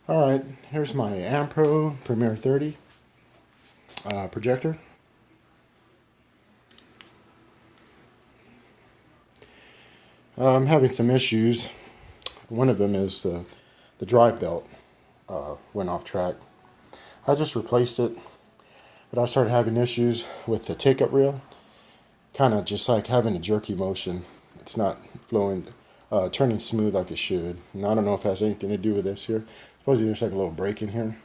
Alright, here's my Ampro Premier 30 projector. I'm having some issues. One of them is the drive belt went off track. I just replaced it, but I started having issues with the take-up reel. Kind of just like having a jerky motion. It's not flowing, turning smooth like it should. And I don't know if it has anything to do with this here. Supposedly there's like a little break in here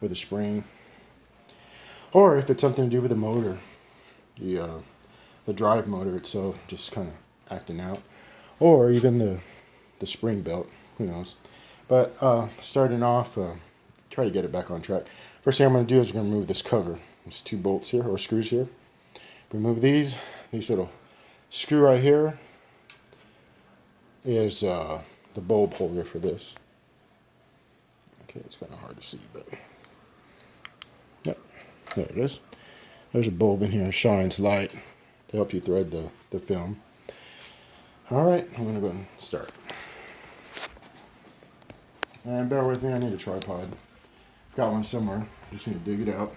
with a spring. Or if it's something to do with the motor. The drive motor itself just kind of acting out. Or even the spring belt. Who knows. But starting off, try to get it back on track. First thing I'm going to do is I'm going to remove this cover. There's 2 bolts here, or screws here. Remove these. These little screw right here is the bulb holder for this. Okay, it's kind of hard to see, but yep, there it is. There's a bulb in here that shines light to help you thread the film. Alright, I'm going to go and start. And bear with me, I need a tripod. I've got one somewhere, just need to dig it out.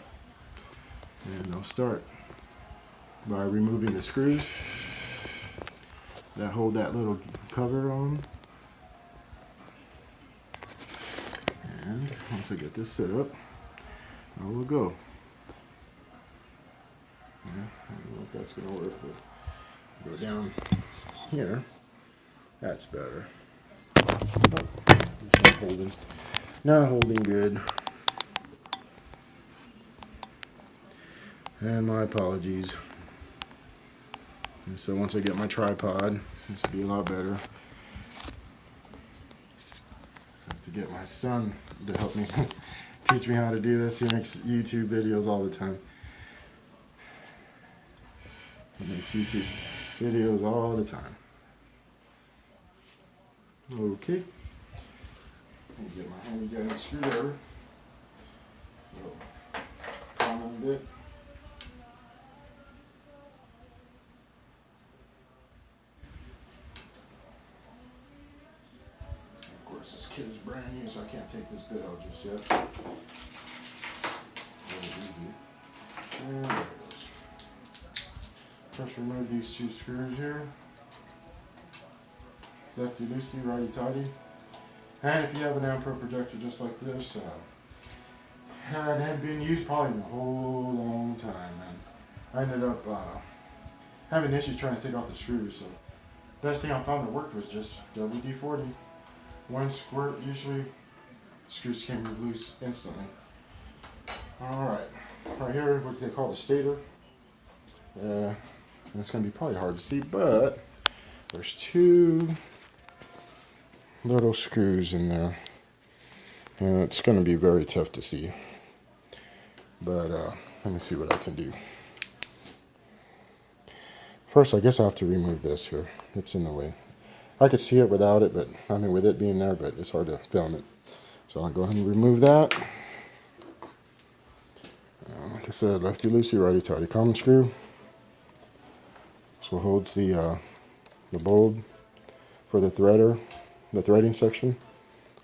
And I'll start by removing the screws that hold that little cover on. And once I get this set up, I will go. Yeah, I don't know if that's going to work, but go down here. That's better. Oh, it's not holding. Not holding good. And my apologies. And so once I get my tripod, this will be a lot better. I have to get my son to help me teach me how to do this. He makes YouTube videos all the time. He makes YouTube videos all the time. Okay. Let me get my handy dandy screwdriver. Common bit. Of course, this kit is brand new, so I can't take this bit out just yet. And there it is. First, remove these 2 screws here. Lefty loosey, righty tighty. And if you have an Ampro projector just like this, it hadn't been used probably in a whole long time, and I ended up having issues trying to take off the screws. So, best thing I found that worked was just WD-40. 1 squirt, usually screws came loose instantly. Alright, right here, what they call the stator. It's going to be probably hard to see, but there's 2 little screws in there. And it's going to be very tough to see. But let me see what I can do. First, I guess I have to remove this here. It's in the way. I could see it without it, but I mean with it being there, but it's hard to film it. So I'll go ahead and remove that. Like I said, lefty loosey, righty tighty. Common screw. So holds the bulb for the threader, the threading section.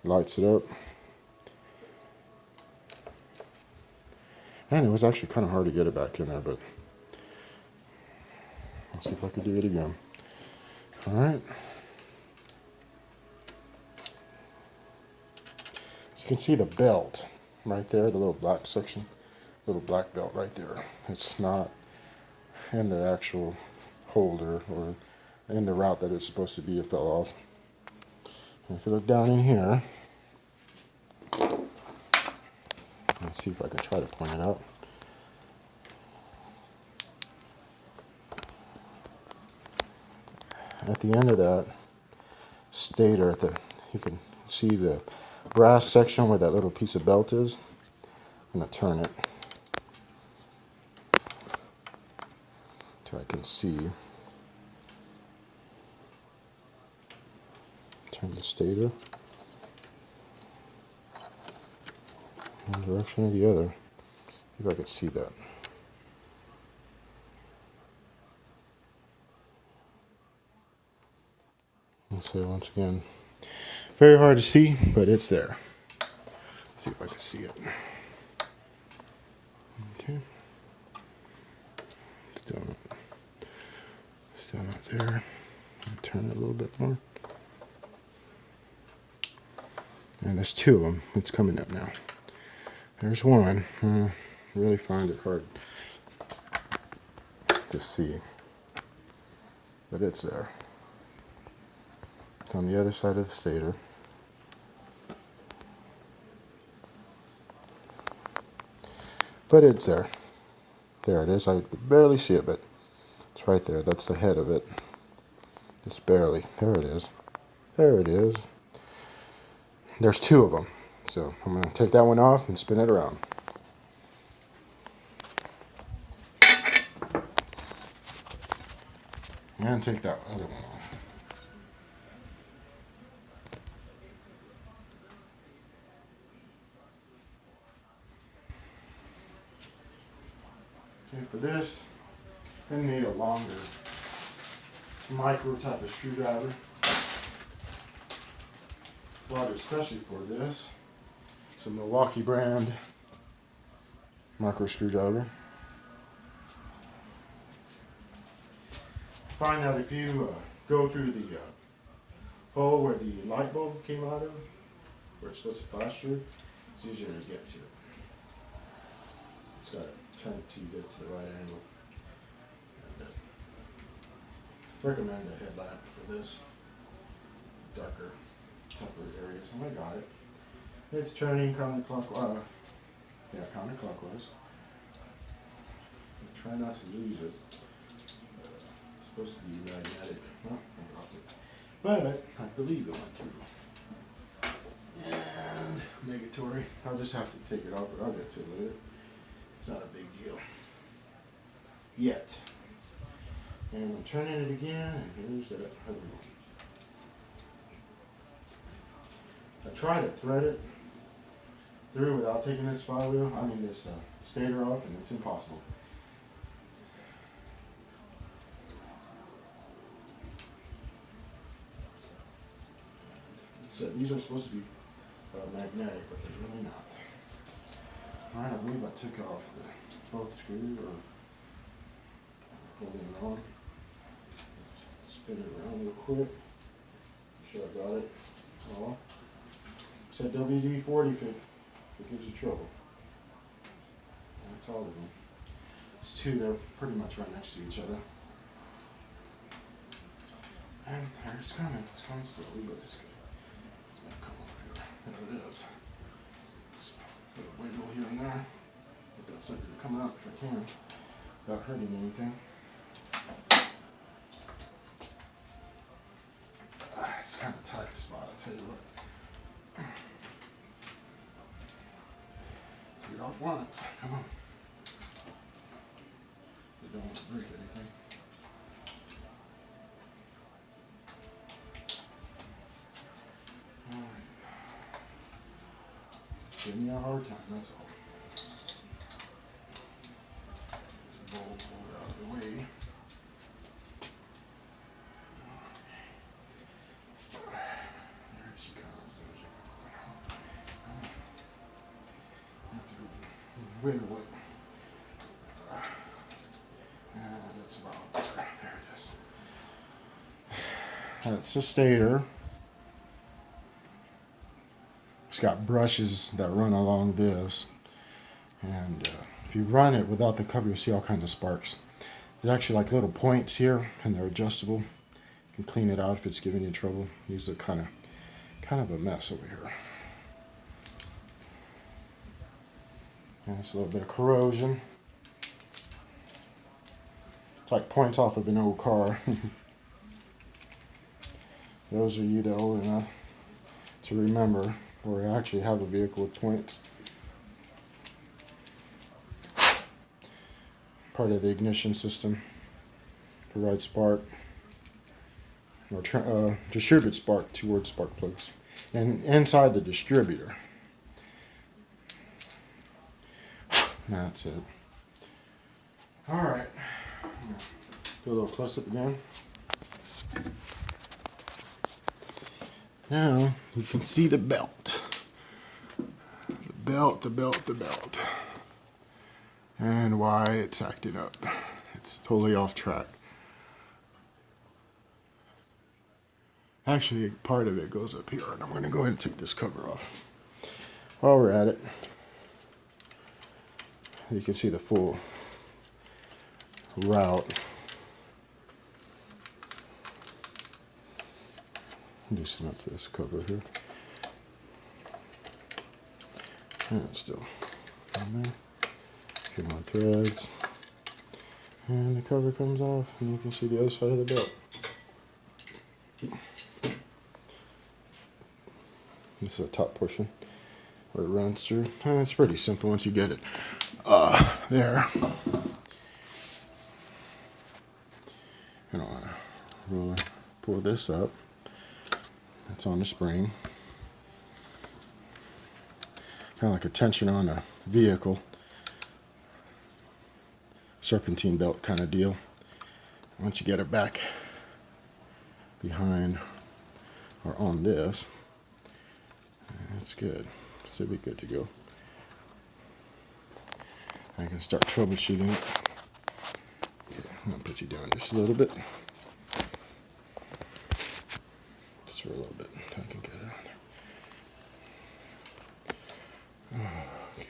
Lights it up. And it was actually kind of hard to get it back in there, but I'll see if I can do it again. Alright. So you can see the belt right there, the little black section, little black belt right there. It's not in the actual holder or in the route that it's supposed to be. It fell off. And if you look down in here, let's see if I can try to point it out. At the end of that stator, you can see the brass section where that little piece of belt is. I'm going to turn it so I can see. Turn the stator one direction or the other. See if I can see that. So once again, very hard to see, but it's there. See if I can see it. Okay. Still not there. I'll turn it a little bit more. And there's two of them. It's coming up now. There's one. I really find it hard to see, but it's there. It's on the other side of the stator. But it's there. There it is. I could barely see it, but it's right there. That's the head of it. Just barely. There it is. There it is. There's two of them. So I'm going to take that one off and spin it around. And take that other one off. Okay, for this, I'm going to need a longer micro type of screwdriver. Well, especially for this. It's a Milwaukee brand micro screwdriver. Find out if you go through the hole where the light bulb came out of, where it's supposed to flash through, it's easier to get to it. It's got to turn it to get to the right angle. And, recommend a headlamp for this darker, tougher areas. And I got it. It's turning counterclockwise. Yeah, counterclockwise. Try not to lose it. It's supposed to be magnetic. Oh, I dropped it. But I believe it went through. And negatory. I'll just have to take it off, but I'll get to it later. It's not a big deal. Yet. And I'm turning it again, and here's that other one. I tried to thread it through without taking this flywheel, this stator off, and it's impossible. So these are supposed to be magnetic, but they're really not. Alright, I believe I took off both screws, or holding it on. Spin it around real quick. Make sure I got it all. Said WD-40 if it gives you trouble. That's all of them. It's two, they're pretty much right next to each other. And there it's coming. It's coming slowly, but it's good. It's going to come over here. There it is. Just put a wiggle here and there. Get that sucker to come out if I can, without hurting anything. It's kind of a tight spot, I'll tell you what. Get off once. Come on. You don't want to break anything. Alright. Give me a hard time, that's all. Just pull it out of the way. There she comes. Wiggle it. And it's about there. There it is. That's the stator. It's got brushes that run along this. And if you run it without the cover, you'll see all kinds of sparks. There's actually like little points here, and they're adjustable. You can clean it out if it's giving you trouble. These are kind of a mess over here. It's a little bit of corrosion. It's like points off of an old car. Those of you that are old enough to remember, or actually have a vehicle with points. Part of the ignition system. Provide spark, or distribute spark towards spark plugs. And inside the distributor. That's it. Alright. Do a little close up again. Now you can see the belt. The belt, and why it's acting up. It's totally off track. Actually, part of it goes up here, and I'm going to go ahead and take this cover off. While we're at it, you can see the full route. Loosen up this cover here. And it's still on there. A few more threads. And the cover comes off, and you can see the other side of the belt. This is the top portion where it runs through. It's pretty simple once you get it there. And I want to roll and pull this up. It's on the spring. Kind of like a tensioner on a vehicle. Serpentine belt kind of deal. Once you get it back behind or on this, that's good. Should be good to go. I can start troubleshooting it. Okay, I'm going to put you down just a little bit. Just for a little bit until I can get it on there. Okay.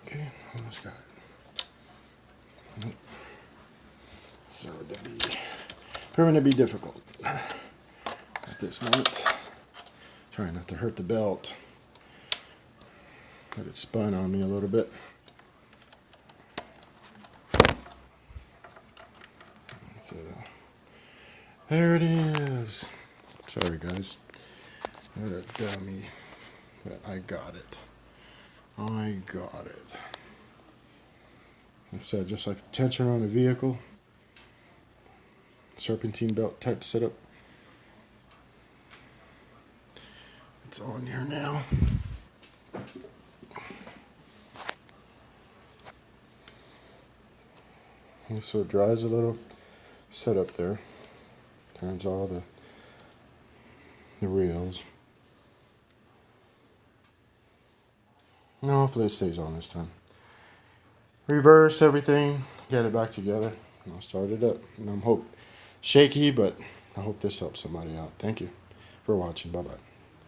Okay, almost got it. So proving to be difficult at this moment. Trying not to hurt the belt. Let it spun on me a little bit. So there it is. Sorry guys. What a dummy. But I got it. I got it. Like I said, just like the tensioner on a vehicle. Serpentine belt type setup. It's on here now. And so it dries a little. Set up there. Turns all the reels. And hopefully it stays on this time. Reverse everything. Get it back together. And I'll start it up. And I'm shaky, but I hope this helps somebody out. Thank you for watching. Bye-bye.